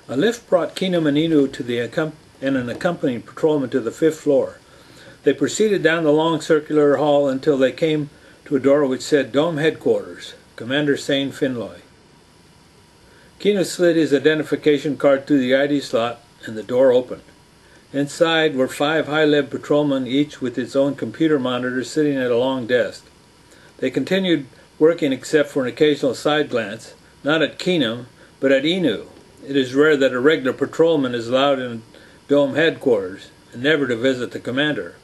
A lift brought Kenom and Enew and an accompanying patrolman to the 5th floor. They proceeded down the long circular hall until they came to a door which said Dome Headquarters, Commander Sane Finloy. Kenom slid his identification card through the ID slot and the door opened. Inside were 5 high-level patrolmen, each with its own computer monitor, sitting at a long desk. They continued working except for an occasional side glance, not at Kenom, but at Enew. It is rare that a regular patrolman is allowed in Dome Headquarters, and never to visit the commander.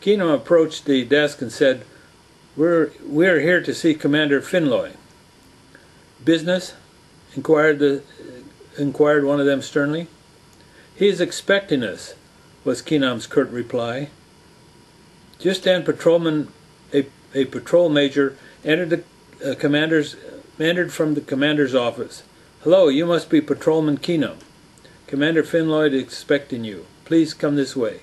Kenom approached the desk and said, We're here to see Commander Finloy." "Business?" inquired one of them sternly. "He is expecting us," was Kenom's curt reply. Just then a patrol major entered from the commander's office. "Hello, you must be Patrolman Kenom. Commander Finloy is expecting you. Please come this way."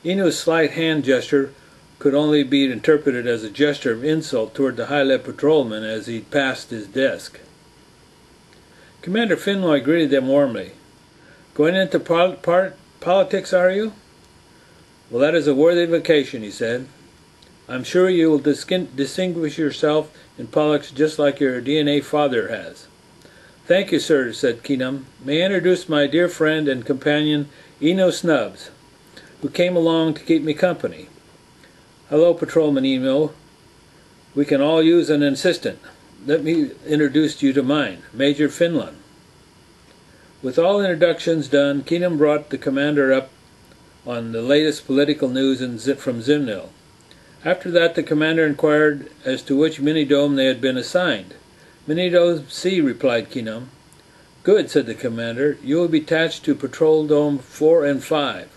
Enew's slight hand gesture could only be interpreted as a gesture of insult toward the high-level patrolman as he passed his desk. Commander Finloy greeted them warmly. "Going into politics, are you?" "Well, that is a worthy vocation," he said. "I'm sure you will distinguish yourself in politics just like your DNA father has." "Thank you, sir," said Kenom. "May I introduce my dear friend and companion, Enew Snubs, who came along to keep me company." "Hello, Patrolman Enew. We can all use an assistant. Let me introduce you to mine, Major Finland." With all introductions done, Kenom brought the commander up on the latest political news from Zimmnel. After that, the commander inquired as to which mini-dome they had been assigned. "Mini-dome C," replied Kenom. "Good," said the commander. "You will be attached to Patrol Dome 4 and 5.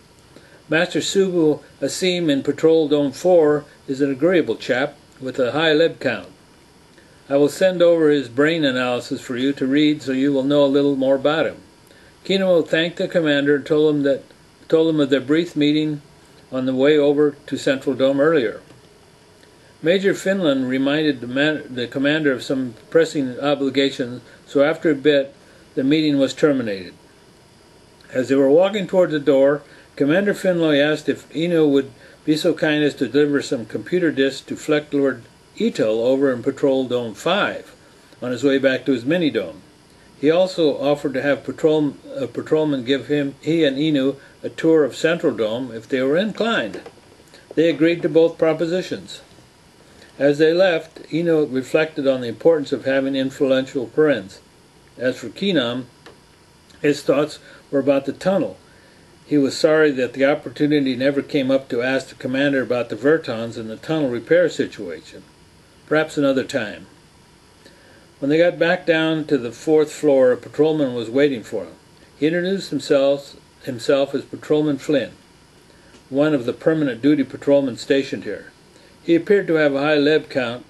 Master Subu Asim in Patrol Dome 4 is an agreeable chap, with a high lib count. I will send over his brain analysis for you to read so you will know a little more about him." Kenom thanked the commander and told him of their brief meeting on the way over to Central Dome earlier. Major Finland reminded the commander of some pressing obligations, so after a bit the meeting was terminated. As they were walking toward the door, Commander Finloy asked if Enew would be so kind as to deliver some computer disks to Flexlord Etel over in Patrol Dome 5 on his way back to his mini-dome. He also offered to have a patrolman give he and Enew a tour of Central Dome if they were inclined. They agreed to both propositions. As they left, Enew reflected on the importance of having influential friends. As for Kenom, his thoughts were about the tunnel. He was sorry that the opportunity never came up to ask the commander about the Vertons and the tunnel repair situation. Perhaps another time. When they got back down to the 4th floor, a patrolman was waiting for him. He introduced himself as Patrolman Flynn, one of the permanent duty patrolmen stationed here. He appeared to have a high leb count,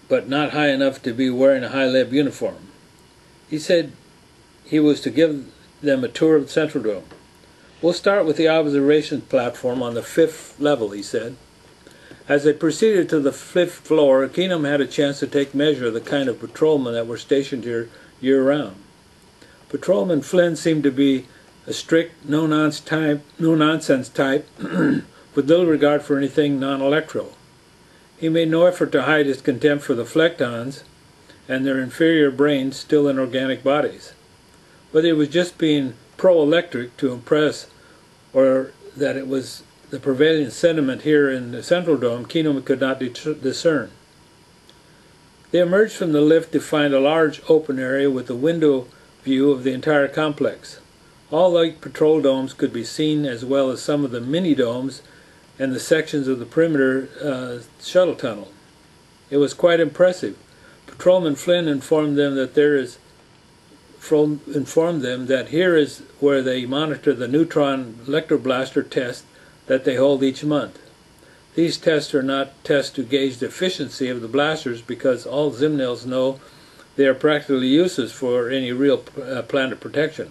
but not high enough to be wearing a high leb uniform. He said he was to give them a tour of the Central Dome. "We'll start with the observation platform on the 5th level," he said. As they proceeded to the 5th floor, Kenom had a chance to take measure of the kind of patrolmen that were stationed here year-round. Patrolman Flynn seemed to be a strict, no-nonsense type with little regard for anything non-electro. He made no effort to hide his contempt for the Flextons and their inferior brains still in organic bodies. Whether he was just being pro-electric to impress or that it was the prevailing sentiment here in the Central Dome, Kenom could not discern. They emerged from the lift to find a large open area with a window view of the entire complex. All light patrol domes could be seen, as well as some of the mini-domes and the sections of the perimeter shuttle tunnel. It was quite impressive. Patrolman Flynn informed them that here is where they monitor the neutron electroblaster test that they hold each month. These tests are not tests to gauge the efficiency of the blasters, because all Zimmnels know they are practically useless for any real planet protection.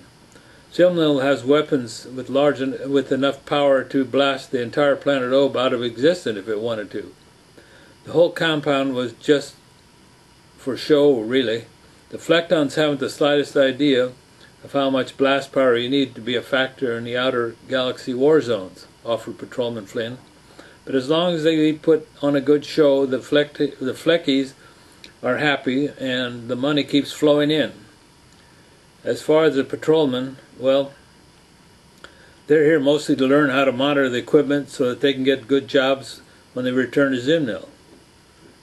Zimmnel has weapons with enough power to blast the entire planet Ob out of existence if it wanted to. The whole compound was just for show, really. The Flextons haven't the slightest idea of how much blast power you need to be a factor in the outer galaxy war zones, offered Patrolman Flynn. But as long as they put on a good show, the Fleckies are happy and the money keeps flowing in. As far as the patrolmen, well, they're here mostly to learn how to monitor the equipment so that they can get good jobs when they return to Zimmnel.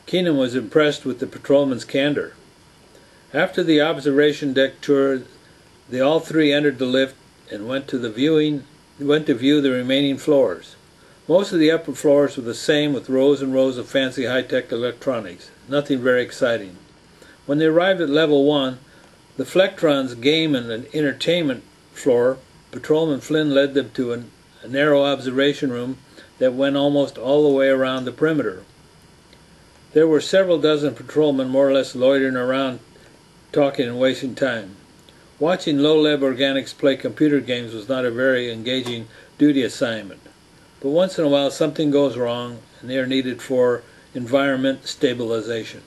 Kenom was impressed with the patrolman's candor. After the observation deck tour, they all three entered the lift and went to view the remaining floors. Most of the upper floors were the same, with rows and rows of fancy high-tech electronics. Nothing very exciting. When they arrived at level 1, the Flextons' game and entertainment floor, Patrolman Flynn led them to a narrow observation room that went almost all the way around the perimeter. There were several dozen patrolmen more or less loitering around, talking and wasting time. Watching low-level organics play computer games was not a very engaging duty assignment. But once in a while something goes wrong and they are needed for environment stabilization.